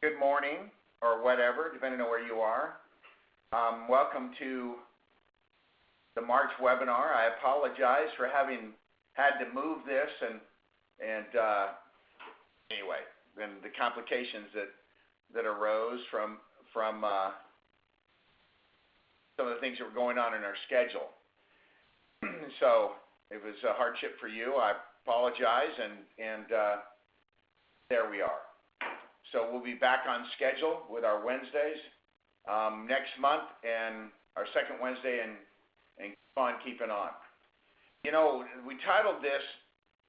good morning, or whatever, depending on where you are. Welcome to the March webinar. I apologize for having had to move this and anyway, and the complications that arose from some of the things that were going on in our schedule. So it was a hardship for you. I apologize, and there we are. So we'll be back on schedule with our Wednesdays next month, and our second Wednesday, and keep on keeping on. You know, we titled this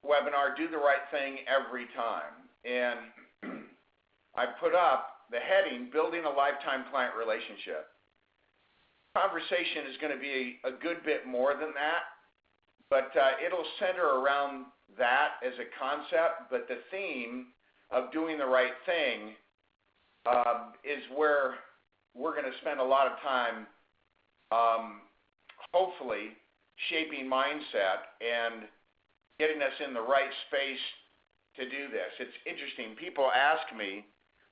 webinar, Do the Right Thing Every Time. And I put up the heading, Building a Lifetime Client Relationship. Conversation is going to be a good bit more than that, but it'll center around that as a concept, but the theme of doing the right thing is where we're going to spend a lot of time, hopefully, shaping mindset and getting us in the right space to do this. It's interesting. People ask me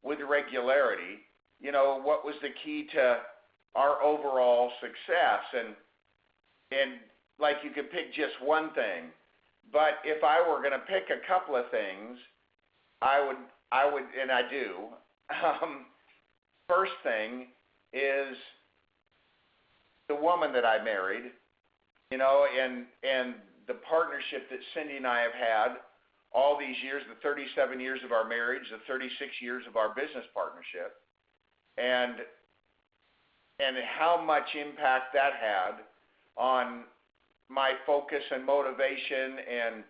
with regularity, you know, what was the key to our overall success? And like you could pick just one thing, but if I were going to pick a couple of things, I would, and I do. First thing is the woman that I married, you know, and the partnership that Cindy and I have had all these years, the 37 years of our marriage, the 36 years of our business partnership, and how much impact that had on my focus and motivation, and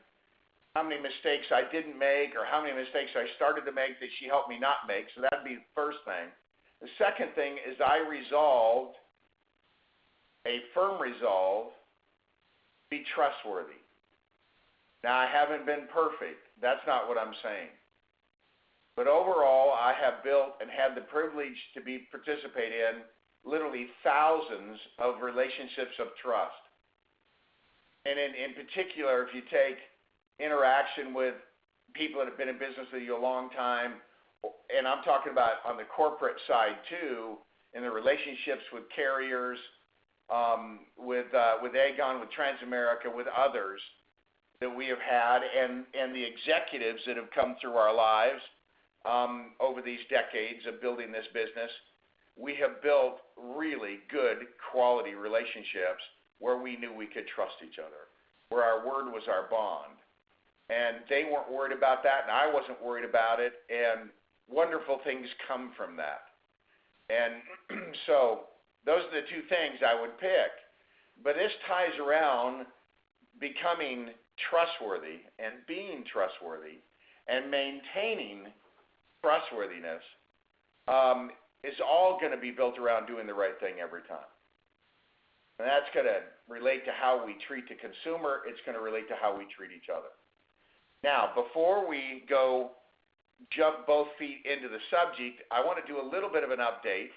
how many mistakes I didn't make, or how many mistakes I started to make that she helped me not make. So that'd be the first thing. The second thing is I resolved, a firm resolve, to be trustworthy. Now, I haven't been perfect. That's not what I'm saying. But overall, I have built and had the privilege to participate in literally thousands of relationships of trust. And in particular, if you take interaction with people that have been in business with you a long time, and I'm talking about on the corporate side too, in the relationships with carriers, with Aegon, with Transamerica, with others that we have had, and the executives that have come through our lives over these decades of building this business, we have built really good quality relationships where we knew we could trust each other, where our word was our bond. And they weren't worried about that, and I wasn't worried about it, and wonderful things come from that. And so those are the two things I would pick. But this ties around becoming trustworthy and being trustworthy and maintaining trustworthiness is all going to be built around doing the right thing every time. And that's going to relate to how we treat the consumer. It's going to relate to how we treat each other. Now, before we jump both feet into the subject, I want to do a little bit of an update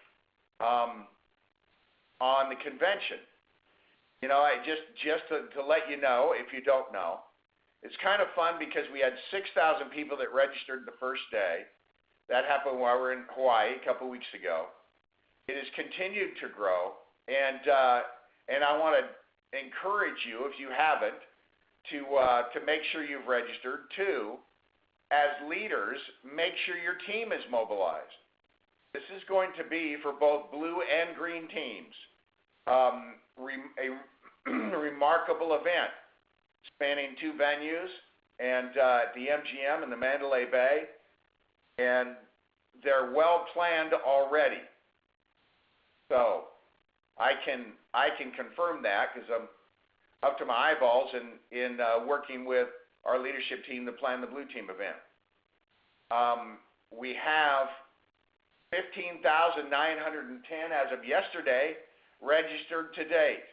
on the convention. You know, just to let you know, if you don't know, it's kind of fun because we had 6,000 people that registered the first day. That happened while we were in Hawaii a couple weeks ago. It has continued to grow, and I want to encourage you, if you haven't, to make sure you've registered. Two, as leaders, make sure your team is mobilized. This is going to be for both blue and green teams. A remarkable event spanning two venues, and the MGM and the Mandalay Bay, and they're well planned already. So I can confirm that because I'm up to my eyeballs in working with our leadership team to plan the blue team event. We have 15,910 as of yesterday registered to date.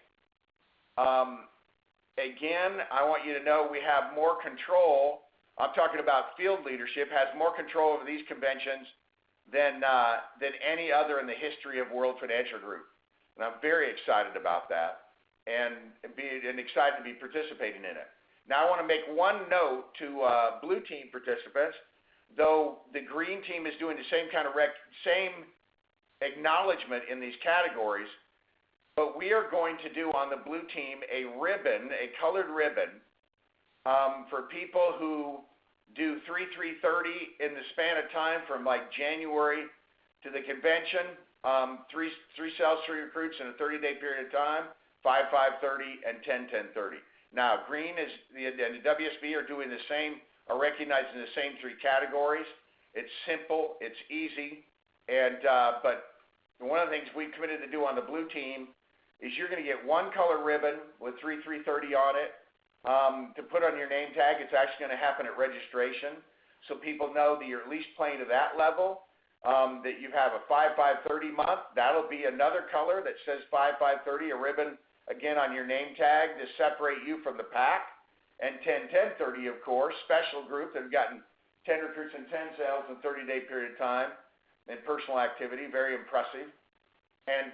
Again, I want you to know we have more control. I'm talking about field leadership has more control over these conventions than any other in the history of World Financial Group. And I'm very excited about that and excited to be participating in it. Now, I want to make one note to blue team participants. though the green team is doing the same kind of same acknowledgement in these categories, but we are going to do on the blue team a ribbon, a colored ribbon, for people who do 3-3-30 in the span of time from like January to the convention, three sales, 3 recruits in a 30-day period of time, 5-5-30, and 10-10-30. Now, green is and the WSB are doing the same, are recognizing the same 3 categories. It's simple, it's easy, and but one of the things we've committed to do on the blue team is you're going to get one color ribbon with 3-3-30 on it to put on your name tag. It's actually going to happen at registration, so people know that you're at least playing to that level. That you have a 5-5-30 month. That'll be another color that says 5-5-30, a ribbon again on your name tag to separate you from the pack. And 10-10-30, of course, special group that have gotten 10 recruits and 10 sales in a 30-day period of time in personal activity, very impressive. And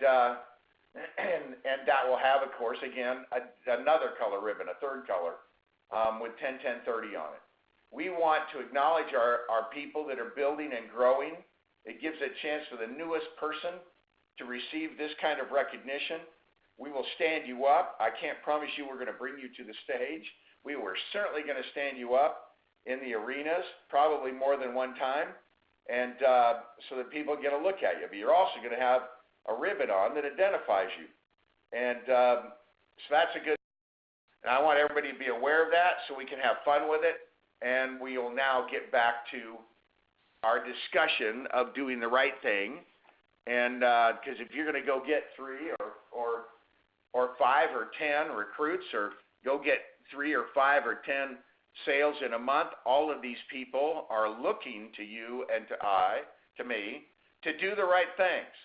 that will have, of course, again, another color ribbon, a third color, with 10-10-30 on it. We want to acknowledge our people that are building and growing. It gives a chance for the newest person to receive this kind of recognition. We will stand you up. I can't promise you we're going to bring you to the stage. We were certainly going to stand you up in the arenas, probably more than one time, and so that people get a look at you. But you're also going to have a ribbon on that identifies you. And so that's a good, and I want everybody to be aware of that so we can have fun with it. And we will now get back to our discussion of doing the right thing. And because if you're going to go get 3 or 5 or 10 recruits, or go get 3 or 5 or 10 sales in a month, all of these people are looking to you and to me, to do the right things,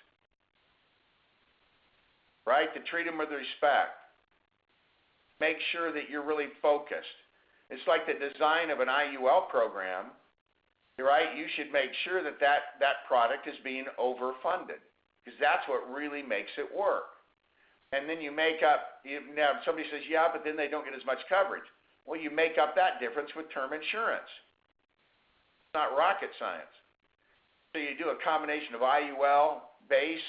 right? To treat them with respect. Make sure that you're really focused. It's like the design of an IUL program, right? You should make sure that product is being overfunded, because that's what really makes it work. And then you make up, now somebody says, yeah, but then they don't get as much coverage. Well, you make up that difference with term insurance. It's not rocket science. So you do a combination of IUL base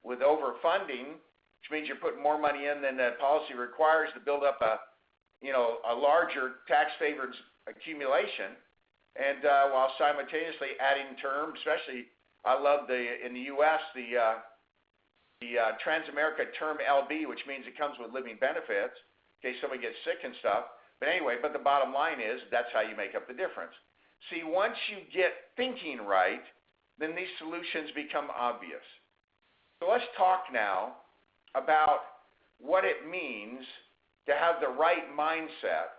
with overfunding, which means you're putting more money in than the policy requires to build up a larger tax-favored accumulation, and while simultaneously adding term, especially I love in the U.S. the Transamerica Term LB, which means it comes with living benefits in case somebody gets sick and stuff. But anyway, the bottom line is that's how you make up the difference. See, once you get thinking right, then these solutions become obvious. So let's talk now about what it means to have the right mindset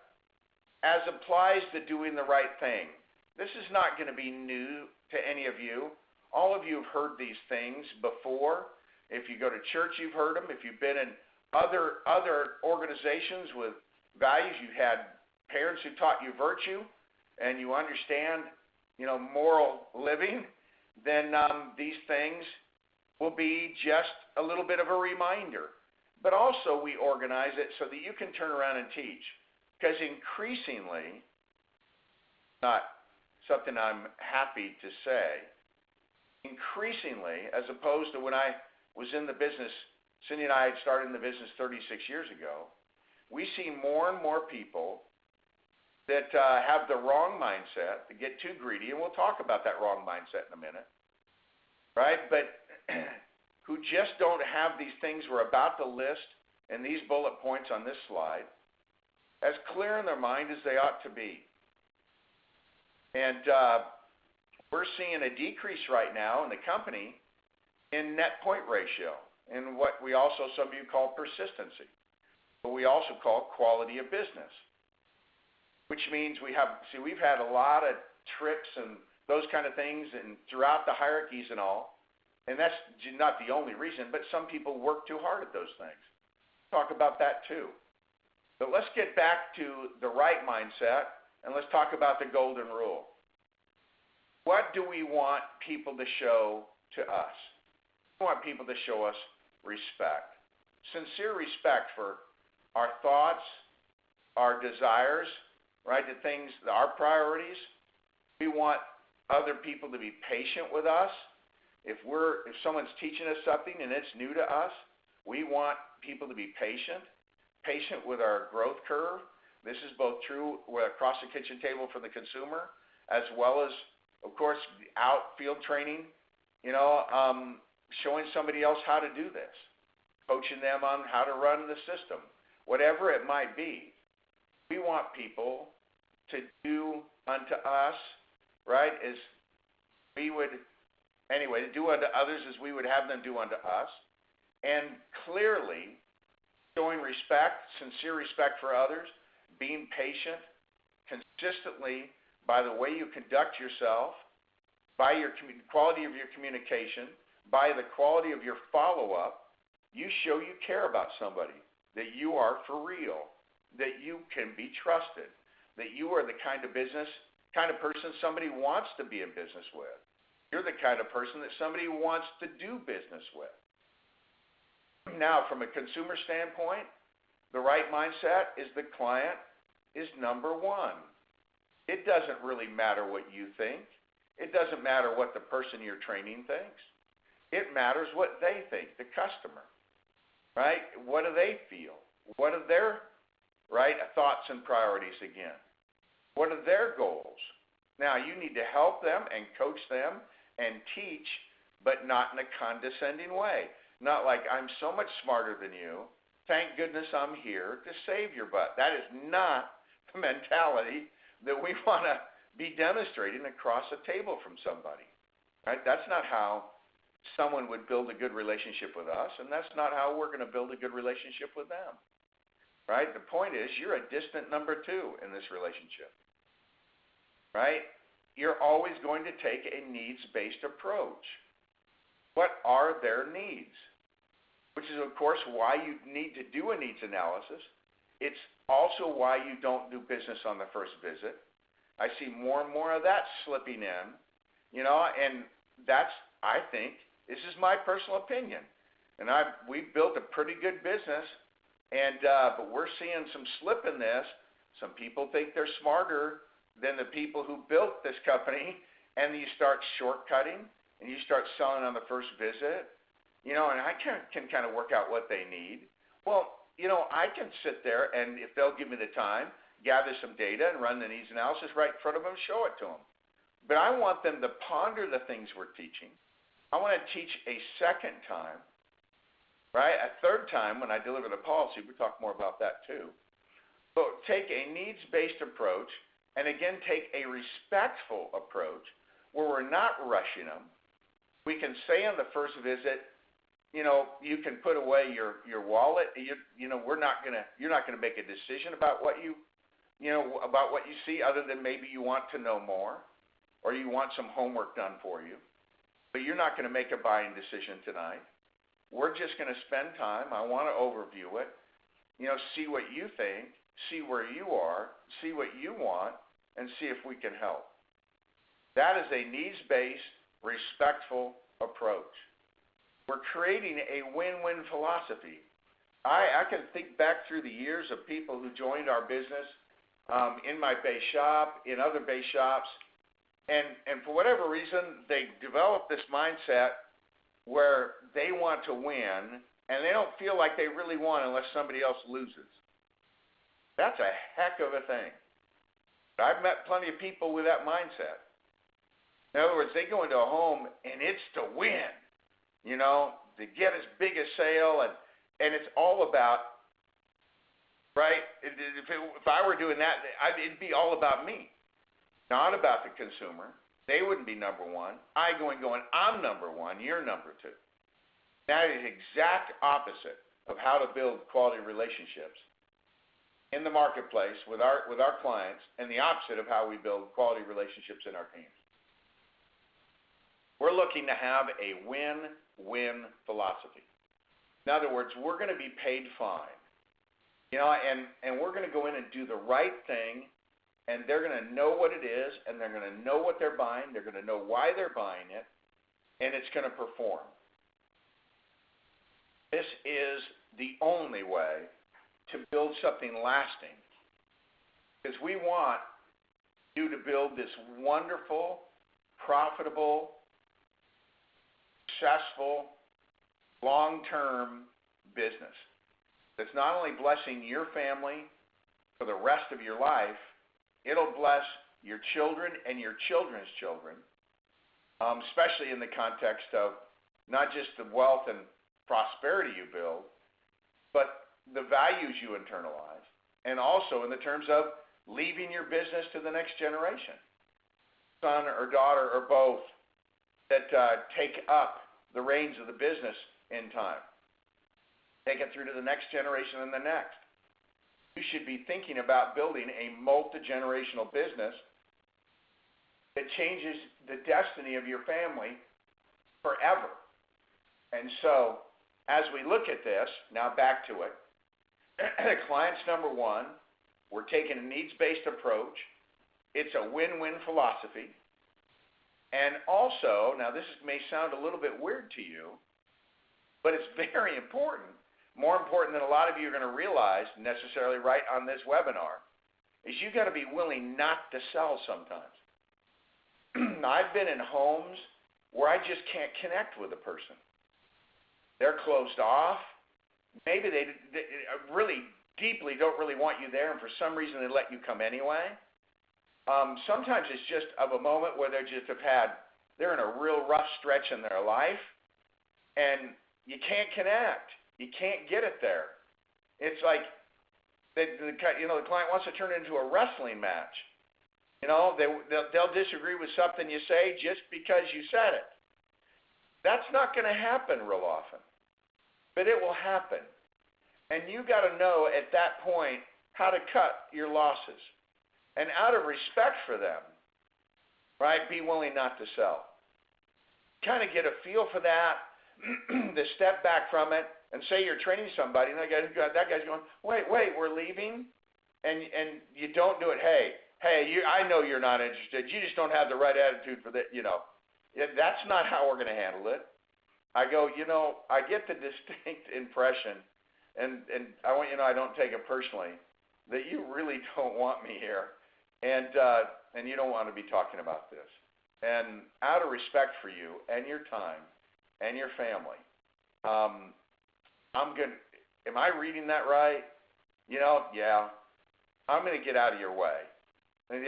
as applies to doing the right thing. This is not going to be new to any of you. All of you have heard these things before. If you go to church, you've heard them. If you've been in other organizations with values, you had parents who taught you virtue, and you understand, moral living, then these things will be just a little bit of a reminder. But also we organize it so that you can turn around and teach. Because increasingly, not something I'm happy to say, increasingly, as opposed to when I was in the business, Cindy and I had started in the business 36 years ago, we see more and more people that have the wrong mindset, that get too greedy, and we'll talk about that wrong mindset in a minute, right? But who just don't have these things we're about to list and these bullet points on this slide as clear in their mind as they ought to be. And we're seeing a decrease right now in the company in net point ratio, and what we also, some of you call persistency, but we also call quality of business, which means we've had a lot of tricks and those kind of things and throughout the hierarchies and all, and that's not the only reason, but some people work too hard at those things. Talk about that too. But let's get back to the right mindset, and let's talk about the golden rule. What do we want people to show to us? We want people to show us respect. Sincere respect for our thoughts, our desires, right, the things, our priorities. We want other people to be patient with us. If someone's teaching us something and it's new to us, we want people to be patient with our growth curve. This is both true across the kitchen table for the consumer, as well as, of course, out field training, showing somebody else how to do this, coaching them on how to run the system, whatever it might be. We want people to do unto us, right, as we would, anyway, to do unto others as we would have them do unto us, and clearly showing respect, sincere respect for others, being patient, consistently by the way you conduct yourself, by your quality of your communication, by the quality of your follow-up, you show you care about somebody, that you are for real, that you can be trusted, that you are the kind of person somebody wants to be in business with. You're the kind of person that somebody wants to do business with. Now, from a consumer standpoint, the right mindset is the client is number one. It doesn't really matter what you think. It doesn't matter what the person you're training thinks. It matters what they think, the customer, right? What do they feel? What are their, right, thoughts and priorities again? What are their goals? Now, you need to help them and coach them and teach, but not in a condescending way. Not like, I'm so much smarter than you. Thank goodness I'm here to save your butt. That is not the mentality that we want to be demonstrating across a table from somebody. Right? That's not how someone would build a good relationship with us, and that's not how we're going to build a good relationship with them. Right? The point is, you're a distant number two in this relationship. Right? You're always going to take a needs-based approach. What are their needs? Which is, of course, why you need to do a needs analysis. It's also why you don't do business on the first visit. I see more and more of that slipping in, and that's, I think, this is my personal opinion. And we've built a pretty good business, but we're seeing some slip in this. Some people think they're smarter than the people who built this company, and you start shortcutting, and you start selling on the first visit. And I can kind of work out what they need. Well, I can sit there and if they'll give me the time, gather some data and run the needs analysis right in front of them, show it to them. But I want them to ponder the things we're teaching. I want to teach a second time, right? A third time when I deliver the policy. We'll talk more about that too. But take a needs-based approach and again take a respectful approach where we're not rushing them. We can say on the first visit, you can put away your wallet. You're not gonna make a decision about what you see, other than maybe you want to know more, or you want some homework done for you. But you're not gonna make a buying decision tonight. We're just gonna spend time. I want to overview it. See what you think, see where you are, see what you want, and see if we can help. That is a needs-based, respectful approach. We're creating a win-win philosophy. I can think back through the years of people who joined our business in my base shop, in other base shops, and for whatever reason, they developed this mindset where they want to win, and they don't feel like they really won unless somebody else loses. That's a heck of a thing. I've met plenty of people with that mindset. In other words, they go into a home, and it's to win. To get as big a sale, and it's all about, right? If I were doing that, it'd be all about me, not about the consumer. They wouldn't be number one. going, I'm number one, you're number two. That is the exact opposite of how to build quality relationships in the marketplace with our clients, and the opposite of how we build quality relationships in our teams. We're looking to have a win-win philosophy. In other words, we're going to be paid fine. And we're going to go in and do the right thing, and they're going to know what it is, and they're going to know what they're buying, they're going to know why they're buying it, and it's going to perform. This is the only way to build something lasting, because we want you to build this wonderful, profitable, successful, long-term business that's not only blessing your family for the rest of your life, it'll bless your children and your children's children, especially in the context of not just the wealth and prosperity you build, but the values you internalize, and also in the terms of leaving your business to the next generation, son or daughter or both, that take up the reins of the business in time, take it through to the next generation and the next. You should be thinking about building a multi-generational business that changes the destiny of your family forever. And so, as we look at this, now back to it, clients number one, we're taking a needs-based approach. It's a win-win philosophy. And also, now this may sound a little bit weird to you, but it's very important, more important than a lot of you are going to realize necessarily right on this webinar, is you got to be willing not to sell sometimes. I've been in homes where I just can't connect with a person. They're closed off. Maybe they really deeply don't really want you there, and for some reason they let you come anyway. Sometimes it's just of a moment where they're in a real rough stretch in their life, and you can't connect. You can't get it there. It's like the client wants to turn it into a wrestling match. They'll disagree with something you say just because you said it. That's not going to happen real often, but it will happen. And you got to know at that point how to cut your losses. And out of respect for them, right, be willing not to sell. Kind of get a feel for that, to step back from it, and say you're training somebody, and that guy's going, wait, we're leaving? And you don't do it, hey, I know you're not interested. You just don't have the right attitude for that, That's not how we're going to handle it. I go, I get the distinct impression, and I want you to know I don't take it personally, that you really don't want me here, and you don't want to be talking about this. And out of respect for you and your time and your family, am I reading that right? Yeah, I'm going to get out of your way. And,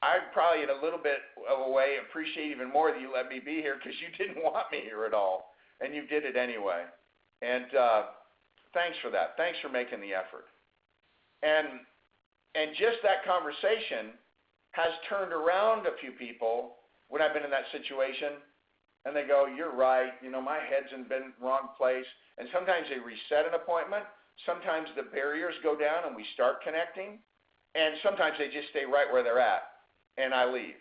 I'd probably in a little bit of a way appreciate even more that you let me be here because you didn't want me here at all, and you did it anyway. And thanks for that. Thanks for making the effort. And just that conversation has turned around a few people when I've been in that situation, and they go, you're right, my head's in the wrong place. And sometimes they reset an appointment. Sometimes the barriers go down and we start connecting. And sometimes they just stay right where they're at, and I leave.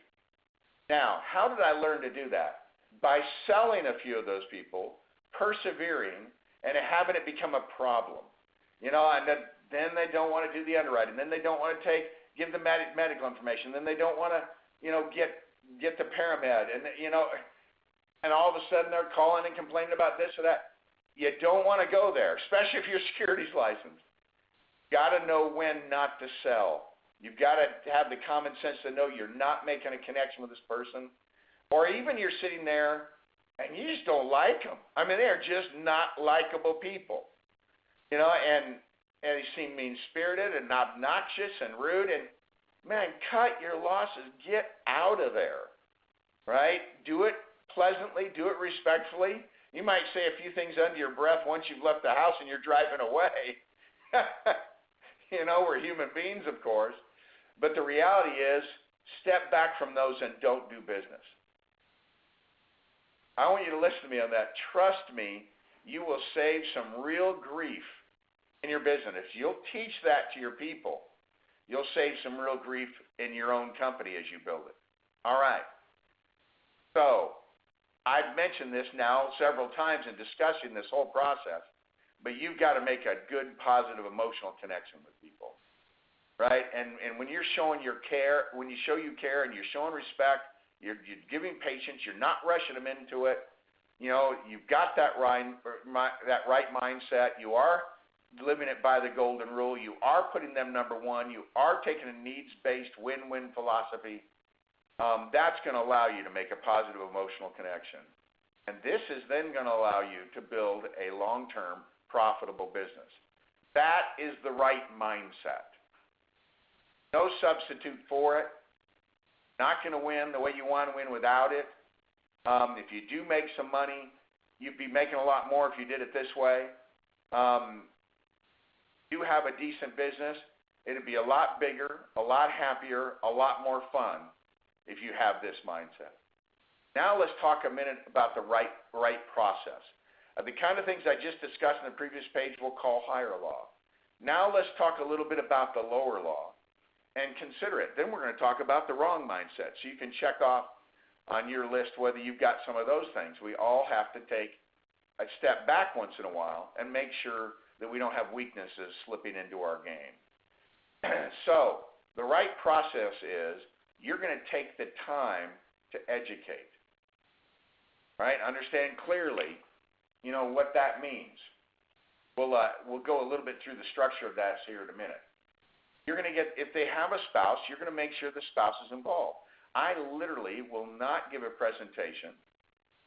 Now, how did I learn to do that? By selling a few of those people, persevering, and having it become a problem. And then they don't want to do the underwriting. Then they don't want to give the medical information. Then they don't want to, get the paramed. And all of a sudden they're calling and complaining about this or that. You don't want to go there, especially if you're securities licensed. Got to know when not to sell. You've got to have the common sense to know you're not making a connection with this person. Or even you're sitting there and you just don't like them. I mean, they're just not likable people. And they seem mean-spirited and obnoxious and rude. And, man, cut your losses. Get out of there, right? Do it pleasantly. Do it respectfully. You might say a few things under your breath once you've left the house and you're driving away. We're human beings, of course. But the reality is, step back from those and don't do business. I want you to listen to me on that. Trust me, you will save some real grief in your business. If you'll teach that to your people, you'll save some real grief in your own company as you build it. All right. So, I've mentioned this now several times in discussing this whole process, but you've got to make a good, positive, emotional connection with people, right? And when you're showing your care, when you show you care and you're showing respect, you're giving patience, you're not rushing them into it, you've got that right mindset, you are living it by the golden rule, you are putting them number one, you are taking a needs-based win-win philosophy, that's going to allow you to make a positive emotional connection. And this is then going to allow you to build a long-term profitable business. That is the right mindset. No substitute for it. Not going to win the way you want to win without it. If you do make some money, you'd be making a lot more if you did it this way. You have a decent business, it'd be a lot bigger, a lot happier, a lot more fun if you have this mindset. Now let's talk a minute about the right process. The kind of things I just discussed in the previous page we'll call higher law. Now let's talk a little bit about the lower law and consider it. Then we're going to talk about the wrong mindset. So you can check off on your list whether you've got some of those things. We all have to take a step back once in a while and make sure that we don't have weaknesses slipping into our game. So the right process is you're going to take the time to educate, right? Understand clearly, what that means. We'll go a little bit through the structure of that here in a minute. You're going to get, if they have a spouse, you're going to make sure the spouse is involved. I literally will not give a presentation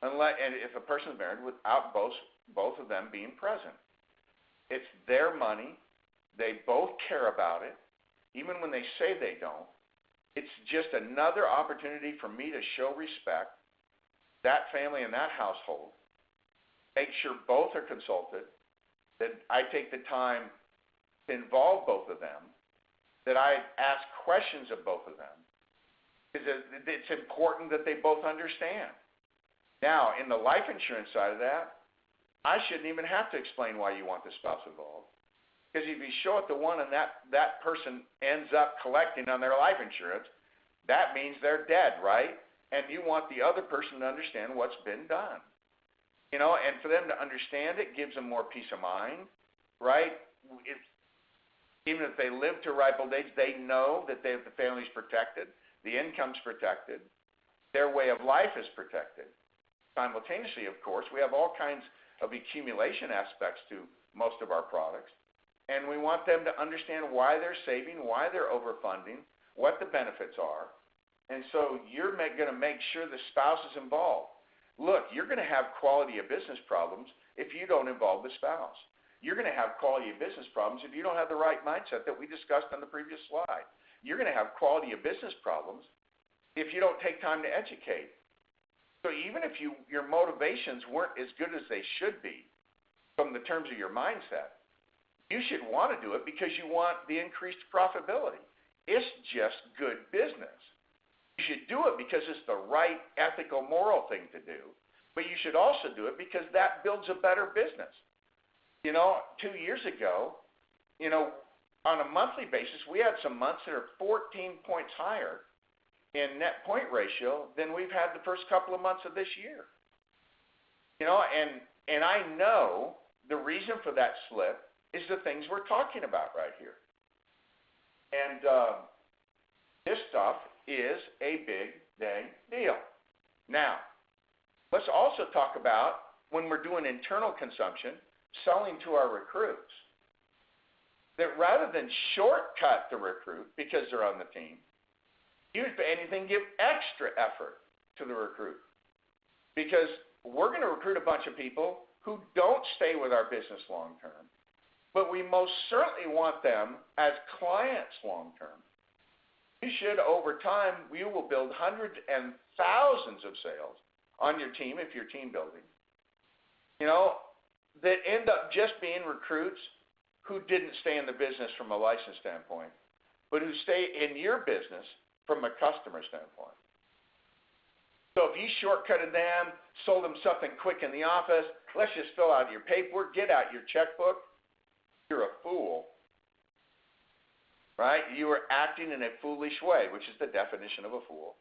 unless, and if a person is married, without both of them being present. It's their money. They both care about it, even when they say they don't. It's just another opportunity for me to show respect, that family and that household, make sure both are consulted, that I take the time to involve both of them, that I ask questions of both of them, because it's important that they both understand. Now, in the life insurance side of that, I shouldn't even have to explain why you want the spouse involved. Because if you show it to one and that person ends up collecting on their life insurance, that means they're dead, right? And you want the other person to understand what's been done. And for them to understand it gives them more peace of mind, right? Even if they live to ripe old age, they know that the family's protected, the income's protected, their way of life is protected. Simultaneously, of course, we have all kinds of accumulation aspects to most of our products, and we want them to understand why they're saving, why they're overfunding, what the benefits are, and so you're going to make sure the spouse is involved. Look, you're going to have quality of business problems if you don't involve the spouse. You're going to have quality of business problems if you don't have the right mindset that we discussed on the previous slide. You're going to have quality of business problems if you don't take time to educate. So even if your motivations weren't as good as they should be from the terms of your mindset, you should want to do it because you want the increased profitability. It's just good business. You should do it because it's the right ethical, moral thing to do, but you should also do it because that builds a better business. 2 years ago, on a monthly basis, we had some months that are 14 points higher in net point ratio than we've had the first couple of months of this year. And I know the reason for that slip is the things we're talking about right here. And this stuff is a big dang deal. Now, let's also talk about when we're doing internal consumption, selling to our recruits, that rather than shortcut the recruit because they're on the team, if anything, give extra effort to the recruit. Because we're going to recruit a bunch of people who don't stay with our business long term, but we most certainly want them as clients long term. You should, over time, you will build hundreds and thousands of sales on your team if you're team building, that end up just being recruits who didn't stay in the business from a license standpoint, but who stay in your business from a customer standpoint. So if you shortcutted them, sold them something quick in the office, let's just fill out your paperwork, get out your checkbook, you're a fool. Right? You are acting in a foolish way, which is the definition of a fool.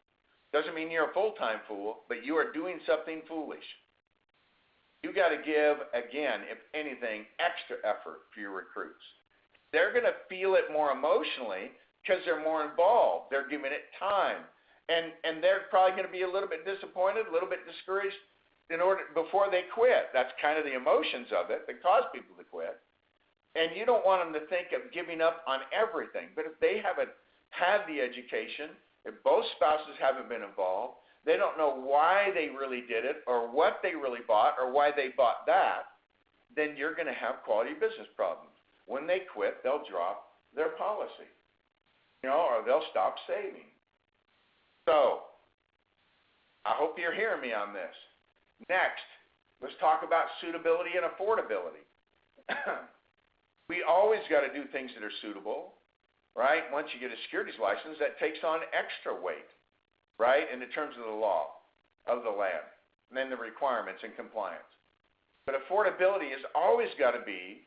Doesn't mean you're a full-time fool, but you are doing something foolish. You got to give, again, if anything, extra effort for your recruits. They're going to feel it more emotionally because they're more involved. They're giving it time. And they're probably going to be a little bit disappointed, a little bit discouraged before they quit. That's kind of the emotions of it that cause people to quit. And you don't want them to think of giving up on everything. But if they haven't had the education if both spouses haven't been involved, they don't know why they really did it or what they really bought or why they bought that, then you're going to have quality business problems. When they quit, they'll drop their policy, or they'll stop saving. So, I hope you're hearing me on this. Next, let's talk about suitability and affordability. We always got to do things that are suitable, right? Once you get a securities license, that takes on extra weight, right, in the terms of the law of the land, and then the requirements and compliance. But affordability has always got to be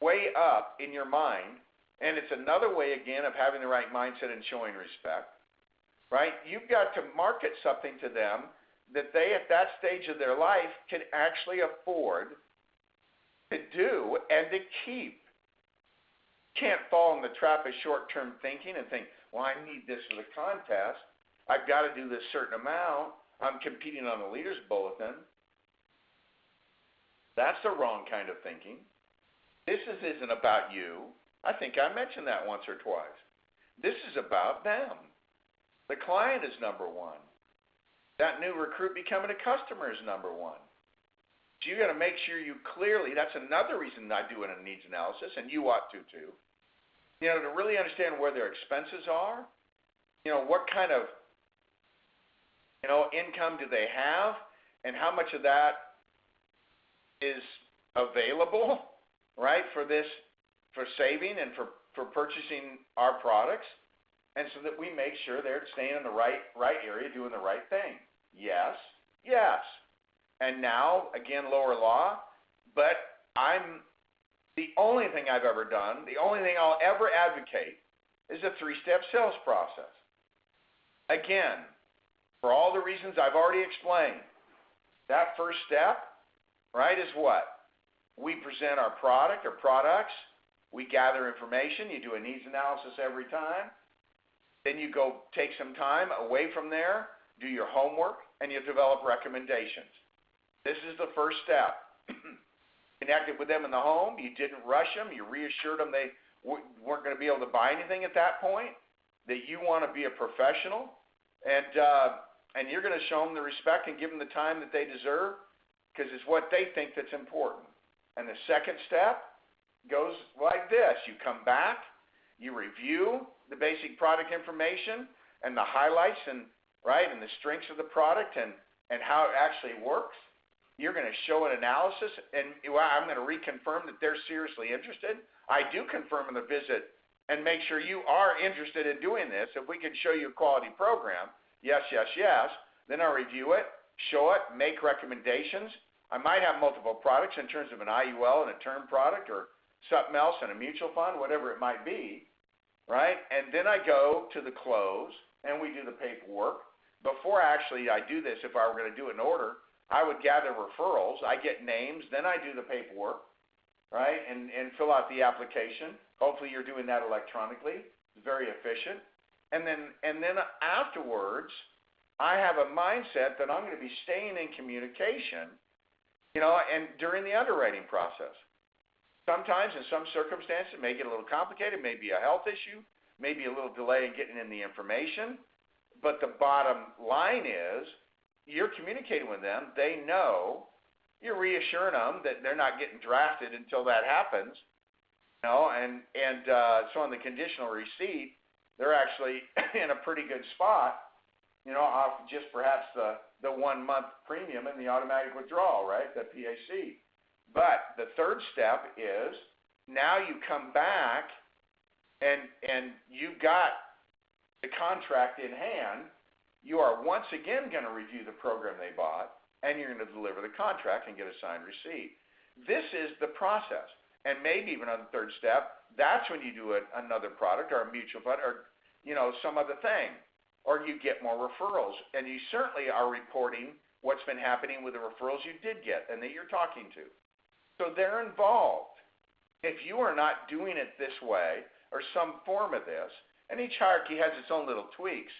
way up in your mind, and it's another way, again, of having the right mindset and showing respect, right? You've got to market something to them that they, at that stage of their life, can actually afford to do and to keep. Can't fall in the trap of short-term thinking and think, well, I need this for the contest. I've got to do this certain amount. I'm competing on the leaders bulletin. That's the wrong kind of thinking. This isn't about you. I think I mentioned that once or twice. This is about them. The client is number one. That new recruit becoming a customer is number one. So you got to make sure you clearly, that's another reason I do a needs analysis, and you ought to too. To really understand where their expenses are, what kind of, income do they have, and how much of that is available, right, for saving and for purchasing our products, and so that we make sure they're staying in the right area, doing the right thing. Yes. And now, again, lower law, but the only thing I've ever done, the only thing I'll ever advocate is a 3-step sales process. Again, for all the reasons I've already explained, that first step, right, is what? We present our product or products. We gather information. You do a needs analysis every time. Then you go take some time away from there, do your homework, and you develop recommendations. This is the first step. Connected with them in the home. You didn't rush them. You reassured them they weren't going to be able to buy anything at that point, that you want to be a professional, and you're going to show them the respect and give them the time that they deserve, because it's what they think that's important. And the second step goes like this. You come back, you review the basic product information and the highlights and the strengths of the product and how it actually works. You're going to show an analysis, and I'm going to reconfirm that they're seriously interested. I do confirm in the visit and make sure you are interested in doing this. If we can show you a quality program, yes, then I'll review it, show it, make recommendations. I might have multiple products in terms of an IUL and a term product or something else and a mutual fund, whatever it might be, right? And then I go to the close, and we do the paperwork. Before actually I do this, if I were going to do it in order, I would gather referrals. I get names, then I do the paperwork, right, and fill out the application. Hopefully you're doing that electronically. It's very efficient. And then afterwards, I have a mindset that I'm going to be staying in communication, and during the underwriting process. Sometimes in some circumstances it may get a little complicated, maybe a health issue, maybe a little delay in getting in the information. But the bottom line is, you're communicating with them. They know. You're reassuring them that they're not getting drafted until that happens. So on the conditional receipt, they're actually in a pretty good spot, off just perhaps the 1 month premium and the automatic withdrawal, right, the PAC. But the third step is, now you come back and you've got the contract in hand. You are once again going to review the program they bought, and you're going to deliver the contract and get a signed receipt. This is the process. And maybe even on the third step, that's when you do another product or a mutual fund or, some other thing. Or you get more referrals. And you certainly are reporting what's been happening with the referrals you did get and that you're talking to. So they're involved. If you are not doing it this way or some form of this, and each hierarchy has its own little tweaks,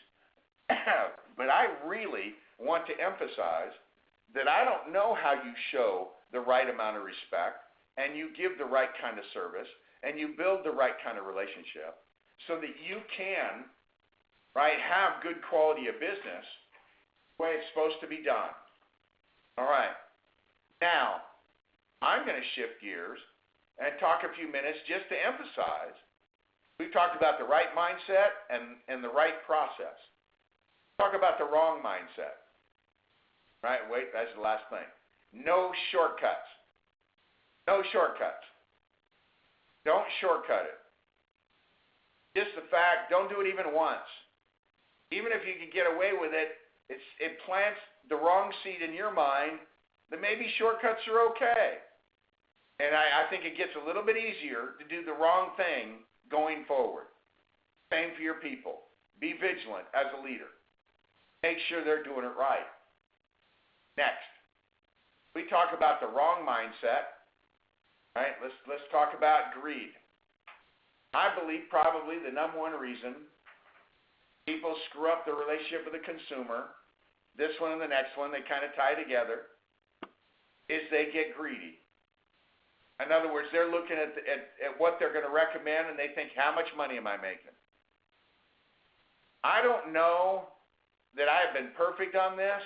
but I really want to emphasize that I don't know how you show the right amount of respect and you give the right kind of service and you build the right kind of relationship so that you can right? Have good quality of business the way it's supposed to be done. All right. Now, I'm going to shift gears and talk a few minutes just to emphasize. We've talked about the right mindset and the right process. Talk about the wrong mindset. Right? Wait, that's the last thing. No shortcuts. No shortcuts. Don't shortcut it. Just the fact, don't do it even once. Even if you can get away with it, it plants the wrong seed in your mind that maybe shortcuts are okay. And I think it gets a little bit easier to do the wrong thing going forward. Same for your people. Be vigilant as a leader. Make sure they're doing it right. Next, we talk about the wrong mindset. Right? Let's talk about greed. I believe probably the number one reason people screw up their relationship with the consumer, this one and the next one, they kind of tie together, is they get greedy. In other words, they're looking at what they're going to recommend and they think, how much money am I making? I don't know that I have been perfect on this,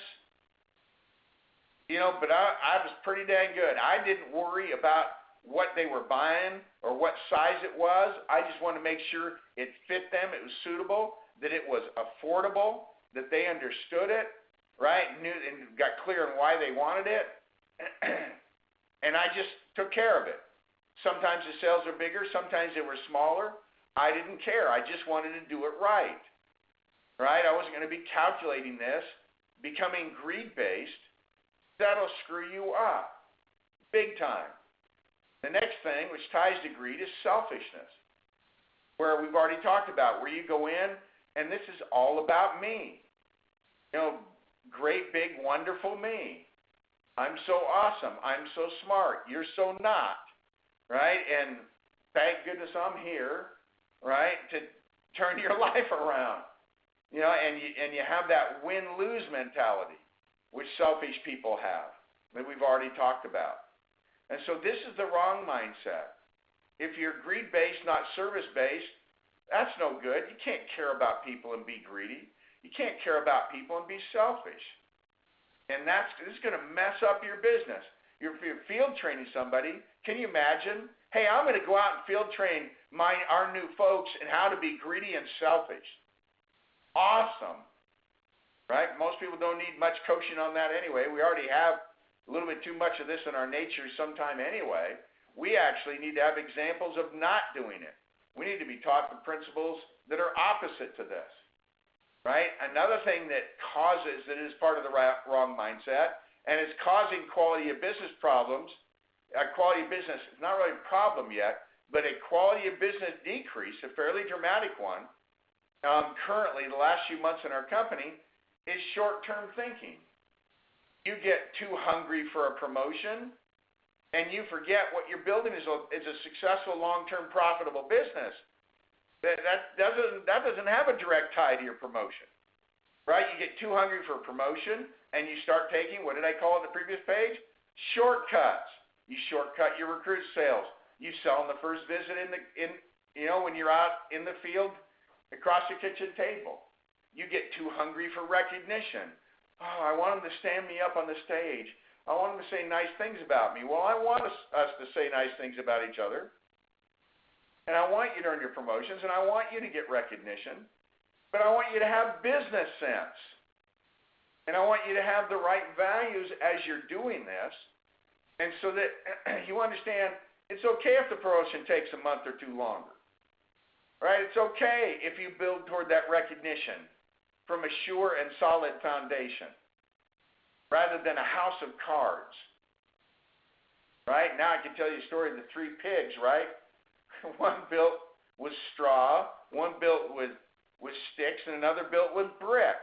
but I was pretty dang good. I didn't worry about what they were buying or what size it was. I just wanted to make sure it fit them, it was suitable, that it was affordable, that they understood it, right, knew and got clear on why they wanted it. And I just took care of it. Sometimes the sales are bigger, sometimes they were smaller. I didn't care. I just wanted to do it right. Right? I wasn't going to be calculating this. Becoming greed-based, that'll screw you up. Big time. The next thing, which ties to greed, is selfishness. Where we've already talked about, where you go in, and this is all about me. Great, big, wonderful me. I'm so awesome. I'm so smart. You're so not, right? And thank goodness I'm here, right, to turn your life around. And you have that win-lose mentality, which selfish people have, that we've already talked about. And so this is the wrong mindset. If you're greed-based, not service-based, that's no good. You can't care about people and be greedy. You can't care about people and be selfish. And this is going to mess up your business. If you're field training somebody, can you imagine, hey, I'm going to go out and field train our new folks in how to be greedy and selfish. Awesome. Right? Most people don't need much coaching on that anyway. We already have a little bit too much of this in our nature sometime anyway. We actually need to have examples of not doing it. We need to be taught the principles that are opposite to this. Right? Another thing that is part of the wrong mindset, and it's causing quality of business problems. Quality of business is not really a problem yet, but a quality of business decrease, a fairly dramatic one, currently the last few months in our company, is short-term thinking. You get too hungry for a promotion, and you forget what you're building is a successful, long-term, profitable business. That doesn't have a direct tie to your promotion, right? You get too hungry for a promotion, and you start taking, what did I call it on the previous page? Shortcuts. You shortcut your recruit sales. You sell on the first visit when you're out in the field across the kitchen table. You get too hungry for recognition. Oh, I want them to stand me up on the stage. I want them to say nice things about me. Well, I want us to say nice things about each other. And I want you to earn your promotions, and I want you to get recognition. But I want you to have business sense. And I want you to have the right values as you're doing this. And so that you understand it's okay if the promotion takes a month or two longer. Right? It's okay if you build toward that recognition from a sure and solid foundation rather than a house of cards. Right? Now I can tell you a story of the three pigs, right? One built with straw, one built with sticks, and another built with brick.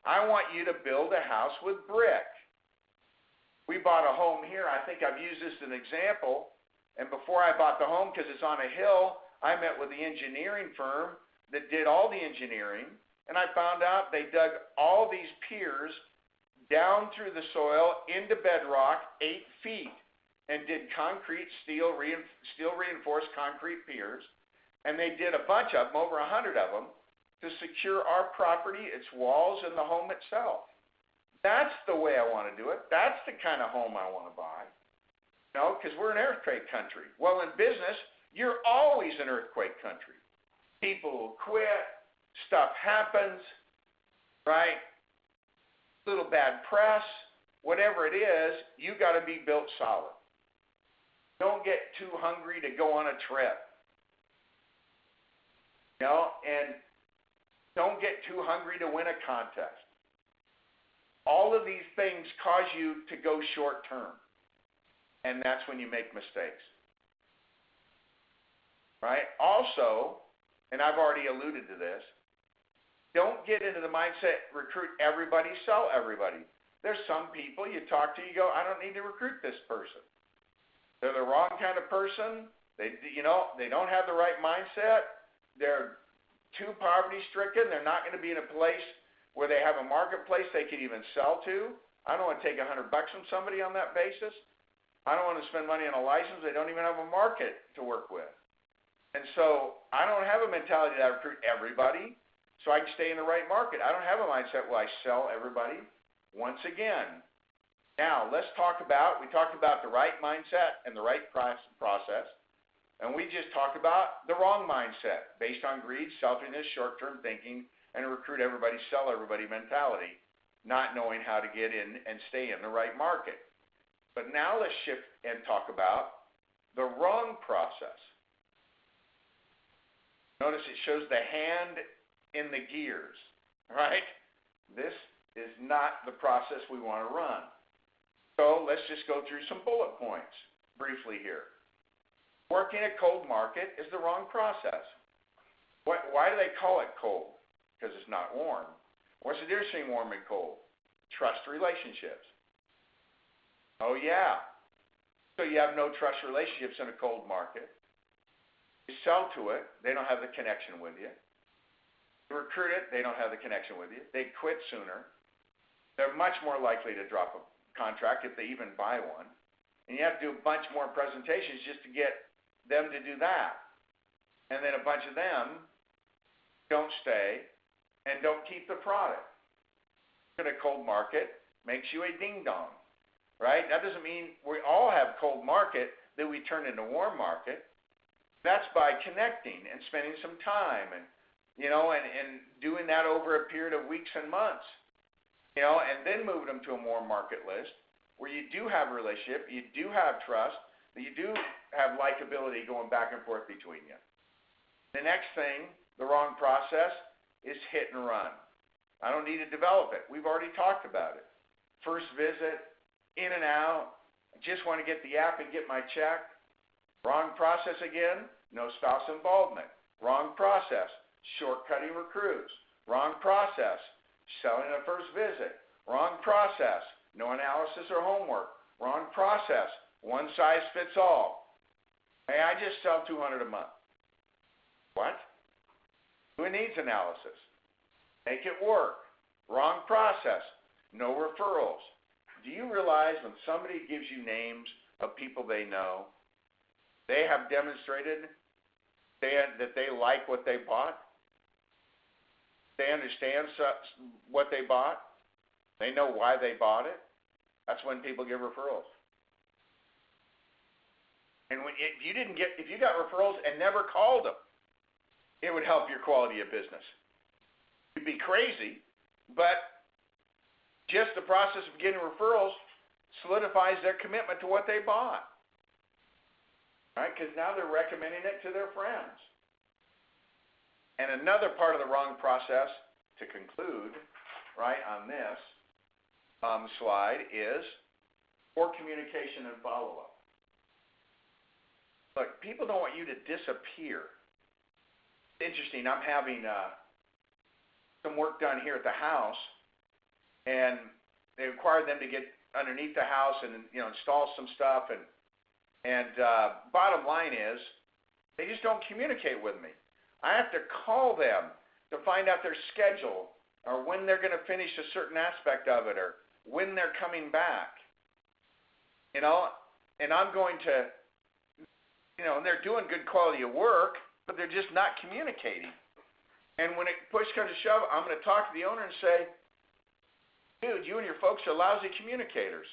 I want you to build a house with brick. We bought a home here. I think I've used this as an example. And before I bought the home, because it's on a hill, I met with the engineering firm that did all the engineering. And I found out they dug all these piers down through the soil into bedrock 8 feet. And did concrete, steel reinforced concrete piers. And they did a bunch of them, over 100 of them, to secure our property, its walls, and the home itself. That's the way I want to do it. That's the kind of home I want to buy. No, because we're an earthquake country. Well, in business, you're always an earthquake country. People will quit. Stuff happens, right? Little bad press. Whatever it is, you got to be built solid. Don't get too hungry to go on a trip. You know, and don't get too hungry to win a contest. All of these things cause you to go short term. And that's when you make mistakes. Right? Also, and I've already alluded to this, don't get into the mindset, recruit everybody, sell everybody. There's some people you talk to, you go, I don't need to recruit this person. They're the wrong kind of person. They don't have the right mindset. They're too poverty stricken. They're not going to be in a place where they have a marketplace they can even sell to. I don't want to take $100 from somebody on that basis. I don't want to spend money on a license. They don't even have a market to work with. And so I don't have a mentality that I recruit everybody so I can stay in the right market. I don't have a mindset where I sell everybody. Once again, now let's talk about, we talked about the right mindset and the right process. And we just talked about the wrong mindset based on greed, selfishness, short-term thinking, and a recruit everybody, sell everybody mentality, not knowing how to get in and stay in the right market. But now let's shift and talk about the wrong process. Notice it shows the hand in the gears, right? This is not the process we want to run. So let's just go through some bullet points briefly here. Working a cold market is the wrong process. Why do they call it cold? Because it's not warm. What's the difference between warm and cold? Trust relationships. Oh, yeah. So you have no trust relationships in a cold market. You sell to it, they don't have the connection with you. You recruit it, they don't have the connection with you. They quit sooner. They're much more likely to drop a contract if they even buy one. And you have to do a bunch more presentations just to get them to do that. And then a bunch of them don't stay and don't keep the product. In a cold market makes you a ding-dong, right? That doesn't mean we all have cold market that we turn into warm market. That's by connecting and spending some time and doing that over a period of weeks and months, and then moving them to a warm market list where you do have a relationship, you do have trust, that you do have likability going back and forth between you. The next thing, the wrong process, is hit and run. I don't need to develop it. We've already talked about it. First visit, in and out, I just want to get the app and get my check. Wrong process again, no spouse involvement. Wrong process, shortcutting recruits. Wrong process, selling a first visit. Wrong process, no analysis or homework. Wrong process, one size fits all. Hey, I just sell $200 a month. What? Who needs analysis? Make it work. Wrong process, no referrals. Do you realize when somebody gives you names of people they know, they have demonstrated that they like what they bought? They understand what they bought? They know why they bought it? That's when people give referrals. And if you got referrals and never called them, it would help your quality of business. You'd be crazy, but just the process of getting referrals solidifies their commitment to what they bought. Right? Because now they're recommending it to their friends. And another part of the wrong process, to conclude, right, on this slide is poor communication and follow-up. Look, people don't want you to disappear. It's interesting. I'm having some work done here at the house, and they required them to get underneath the house and install some stuff. And bottom line is, they just don't communicate with me. I have to call them to find out their schedule or when they're going to finish a certain aspect of it or when they're coming back. And I'm going to, and they're doing good quality of work, but they're just not communicating. And when it push comes to shove, I'm going to talk to the owner and say, dude, you and your folks are lousy communicators.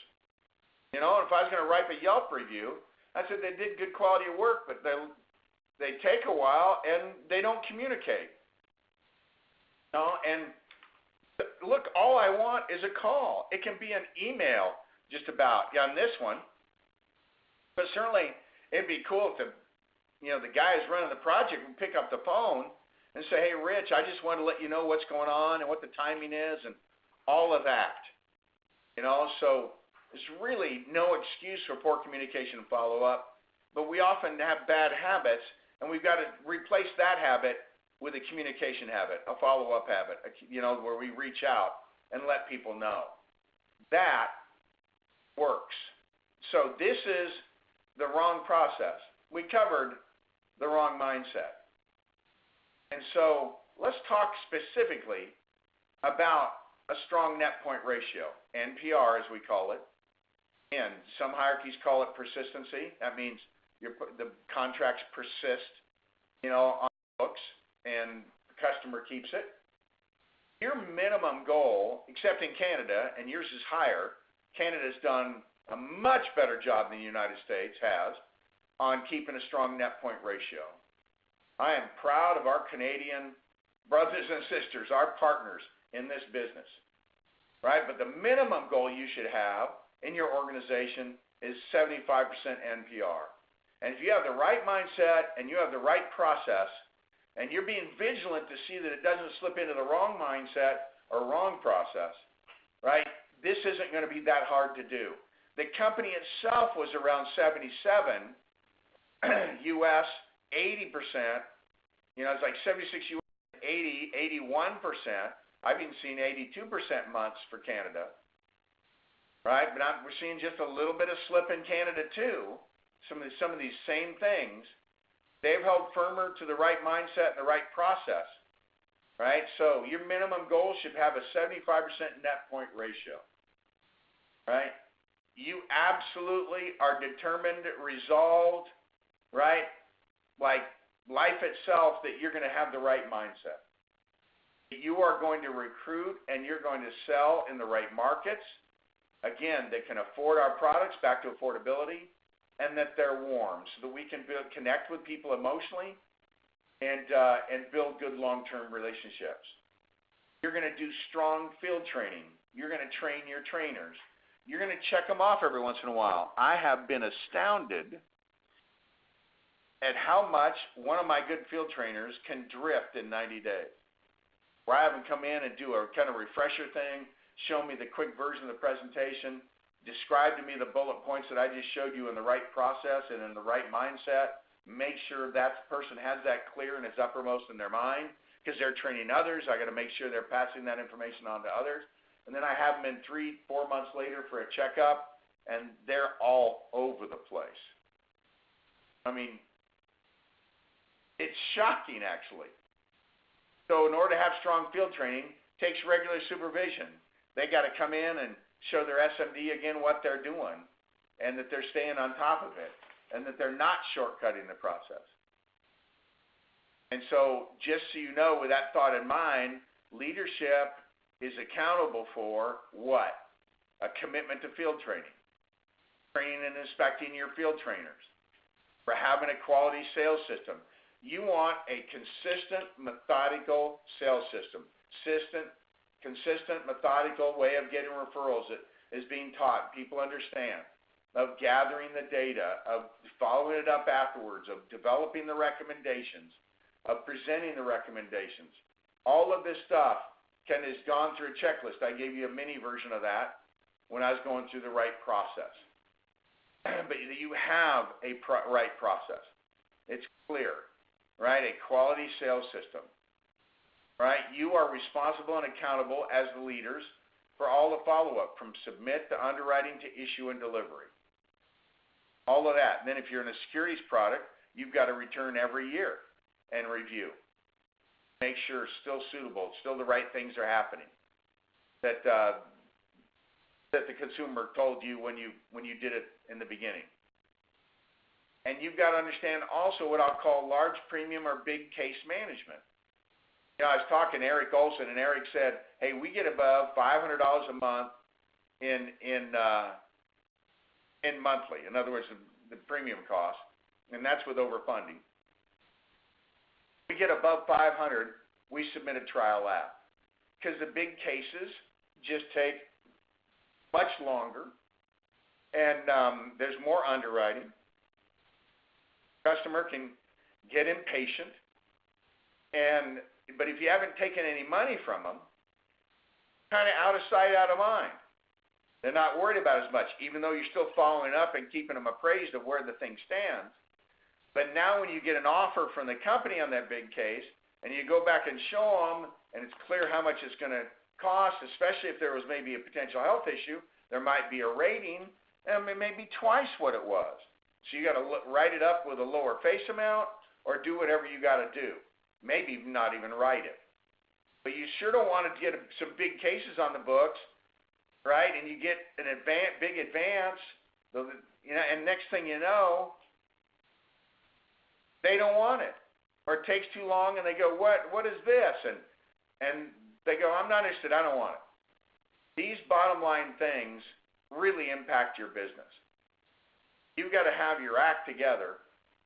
You know, and if I was going to write a Yelp review, I said they did good quality of work, but they take a while and they don't communicate. You know, and look, all I want is a call. It can be an email just about on this one. But certainly it'd be cool if the guy who's running the project would pick up the phone and say, hey, Rich, I just want to let you know what's going on and what the timing is and all of that. You know, so there's really no excuse for poor communication and follow-up, but we often have bad habits, and we've got to replace that habit with a communication habit, a follow-up habit, where we reach out and let people know. That works. So this is the wrong process. We covered the wrong mindset. And so let's talk specifically about a strong net point ratio, NPR as we call it. And some hierarchies call it persistency. That means the contracts persist, on the books, and the customer keeps it. Your minimum goal, except in Canada, and yours is higher, Canada's done a much better job than the United States has on keeping a strong net point ratio. I am proud of our Canadian brothers and sisters, our partners in this business, right? But the minimum goal you should have in your organization is 75% NPR. And if you have the right mindset and you have the right process and you're being vigilant to see that it doesn't slip into the wrong mindset or wrong process, right, this isn't going to be that hard to do. The company itself was around 77, U.S., 80%, it's like 76 U.S., 80, 81%. I've even seen 82% months for Canada, right? But we're seeing just a little bit of slip in Canada too. Some of these same things. They've held firmer to the right mindset and the right process, right? So your minimum goal should have a 75% net point ratio, right? You absolutely are determined, resolved, right? Like life itself, that you're going to have the right mindset. You are going to recruit and you're going to sell in the right markets, again, that can afford our products, back to affordability, and that they're warm so that we can connect with people emotionally and build good long-term relationships. You're going to do strong field training. You're going to train your trainers. You're going to check them off every once in a while. I have been astounded at how much one of my good field trainers can drift in 90 days. Where I have them come in and do a kind of refresher thing, show me the quick version of the presentation, describe to me the bullet points that I just showed you in the right process and in the right mindset, make sure that person has that clear and is uppermost in their mind, because they're training others. I got to make sure they're passing that information on to others. And then I have them in 3-4 months later for a checkup, and they're all over the place. I mean, it's shocking, actually. So in order to have strong field training, it takes regular supervision. They got to come in and show their SMD again what they're doing, and that they're staying on top of it, and that they're not shortcutting the process. And so just so you know, with that thought in mind, leadership is accountable for what? A commitment to field training. Training and inspecting your field trainers. For having a quality sales system. You want a consistent, methodical sales system. Consistent, methodical way of getting referrals that is being taught. People understand. Of gathering the data, of following it up afterwards, of developing the recommendations, of presenting the recommendations. All of this stuff has gone through a checklist. I gave you a mini version of that when I was going through the right process. But you have a right process. It's clear. Right? A quality sales system. Right? You are responsible and accountable as the leaders for all the follow-up, from submit to underwriting to issue and delivery. All of that. And then if you're in a securities product, you've got to return every year and review. Make sure it's still suitable, still the right things are happening. That the consumer told you when you did it in the beginning. And you've got to understand also what I'll call large premium or big case management. You know, I was talking to Eric Olson, and Eric said, "Hey, we get above $500 a month in monthly. In other words, the premium cost, and that's with overfunding. We get above 500, we submit a trial app because the big cases just take much longer, and there's more underwriting. Customer can get impatient, but if you haven't taken any money from them, kind of out of sight, out of mind. They're not worried about as much, even though you're still following up and keeping them appraised of where the thing stands. But now when you get an offer from the company on that big case, and you go back and show them, and it's clear how much it's going to cost, especially if there was maybe a potential health issue, there might be a rating, and it may be twice what it was. So you got to write it up with a lower face amount, or do whatever you got to do. Maybe not even write it. But you sure don't want to get some big cases on the books, right? And you get an big advance, and next thing you know, they don't want it, or it takes too long, and they go, "What is this?" And they go, "I'm not interested. I don't want it." These bottom line things really impact your business. You've got to have your act together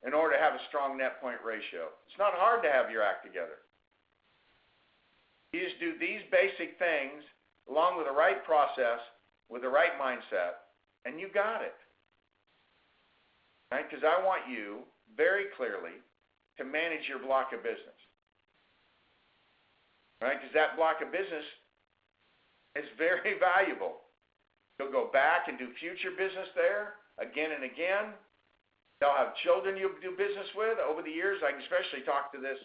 in order to have a strong net point ratio. It's not hard to have your act together. You just do these basic things along with the right process, with the right mindset, and you got it. Right? Because I want you very clearly to manage your block of business. Right? Because that block of business is very valuable. You'll go back and do future business there again and again. They'll have children you'll do business with over the years. I can especially talk to this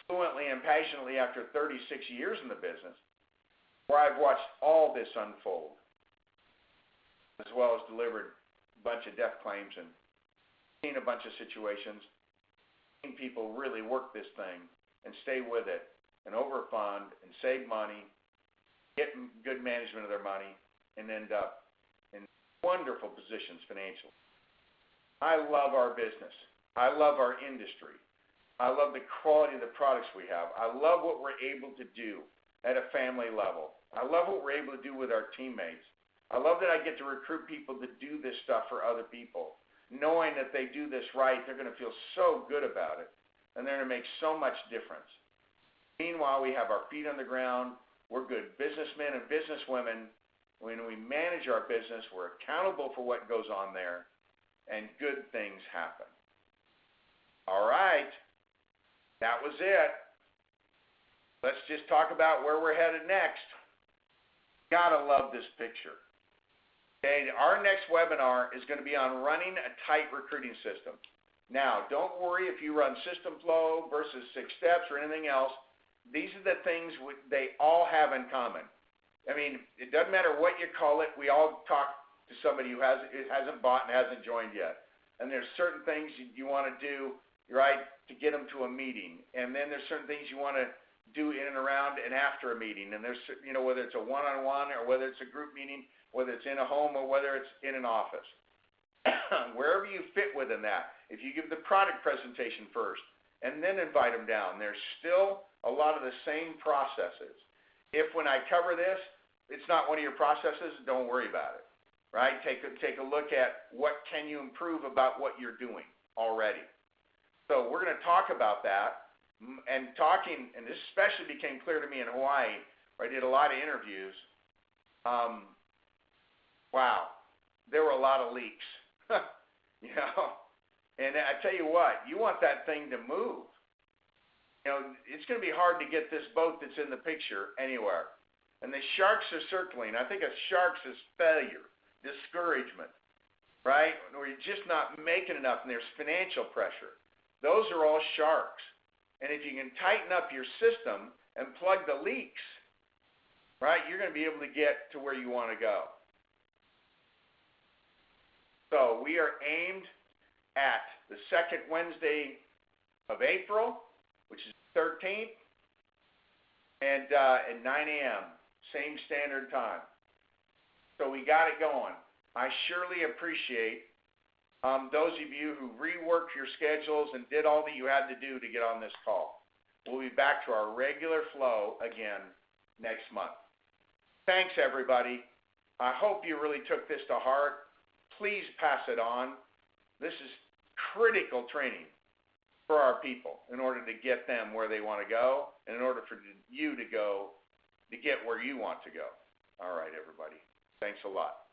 fluently and passionately after 36 years in the business, where I've watched all this unfold, as well as delivered a bunch of death claims and seen a bunch of situations, seen people really work this thing and stay with it and overfund and save money, get good management of their money, and end up in wonderful positions financially. I love our business. I love our industry. I love the quality of the products we have. I love what we're able to do at a family level. I love what we're able to do with our teammates. I love that I get to recruit people to do this stuff for other people, knowing that they do this right, they're going to feel so good about it, and they're going to make so much difference. Meanwhile, we have our feet on the ground. We're good businessmen and businesswomen. When we manage our business, we're accountable for what goes on there, and good things happen. All right. That was it. Let's just talk about where we're headed next. Gotta love this picture. Okay, our next webinar is going to be on running a tight recruiting system. Now, don't worry if you run system flow versus 6 steps or anything else. These are the things they all have in common. I mean, it doesn't matter what you call it. We all talk to somebody who hasn't bought and hasn't joined yet. And there's certain things you want to do, right, to get them to a meeting. And then there's certain things you want to do in and around and after a meeting. And there's, whether it's a one-on-one or whether it's a group meeting, whether it's in a home or whether it's in an office. Wherever you fit within that, if you give the product presentation first and then invite them down, there's still a lot of the same processes. If when I cover this, it's not one of your processes, don't worry about it. Right? Take a look at what can you improve about what you're doing already. So we're going to talk about that, and this especially became clear to me in Hawaii, where I did a lot of interviews. Wow, there were a lot of leaks, And I tell you what, you want that thing to move. It's going to be hard to get this boat that's in the picture anywhere. And the sharks are circling. I think of sharks as failure, discouragement, right? Where you're just not making enough and there's financial pressure. Those are all sharks. And if you can tighten up your system and plug the leaks, right, you're going to be able to get to where you want to go. So we are aimed at the second Wednesday of April, which is 13th, and at 9 a.m., same standard time. So we got it going. I surely appreciate those of you who reworked your schedules and did all that you had to do to get on this call. We'll be back to our regular flow again next month. Thanks, everybody. I hope you really took this to heart. Please pass it on. This is critical training for our people in order to get them where they want to go and in order for you to go to get where you want to go. All right, everybody. Thanks a lot.